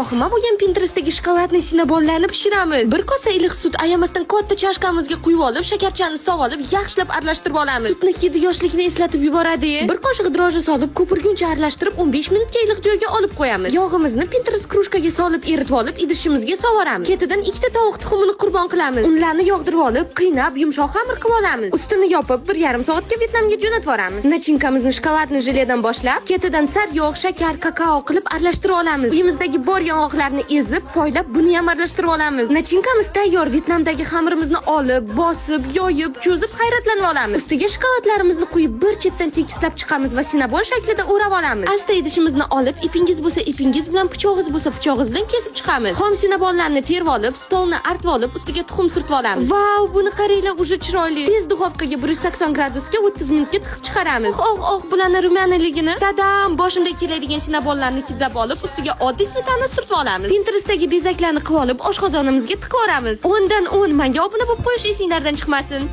Oxima bo'lgan Pinterestdagi shokoladli sinabonlarni pishiramiz. Bir kosa iliq sut ayamasdan katta chashkamizga quyib olib, shakarchani sog'ib olib, yaxshilab aralashtirib olamiz. Sutni hidi yoshlikni eslatib yuboradi. Bir qoshiq droji solib, ko'pirguncha aralashtirib, 15 minutga iliq joyga olib qo'yamiz. Yog'imizni Pinterest krujkaga solib, eritib olib, idishimizga sovuramiz. Ketidan 2 ta tovuq tuxumini qurbon qilamiz. Unlarni yog'dirib olib, qiynab, yumshoq xamir qilib olamiz. Ustini yopib, 1,5 soatga Vyetnamga jo'natib yuboramiz. Nachinkamizni shokoladli jeledan boshlab, ketidan saryog', shakar, kakao qilib aralashtirib olamiz. Uyimizdagi bor yong'oqlarni ezib, poylab, buni ham aralashtirib olamiz. Nachinkamiz tayyor. Vyetnamdagi xamirimizni olib, bosib, yoyib, cho'zib hayratlanib olamiz. Ustiga shokoladlarimizni quyib, bir chetdan tekislab chiqamiz va sinabon shaklida o'rab olamiz. Asta idishimizni olib, ipingiz bo'lsa ipingiz bilan, pichog'ingiz bo'lsa pichog'ingiz bilan kesib chiqamiz. Xom sinabonlarni terib olib, stolni artib olib, ustiga tuxum surtib olamiz. Vau, buni qaranglar, uje chiroyli. Tez duxovkaga 180 gradusga 30 minutga tiqib chiqaramiz. Bularni rumyaniligini, tadam, boshimda keladigan sinabonlarni hidlab olib, ustiga oddiy smetana surtib olamiz. Pinterestdagi bezaklarni qilib olib, oshqozonimizga tiqib olamiz. 10 dan 10 menga obuna bo'lib qo'yish esinglardan chiqmasin.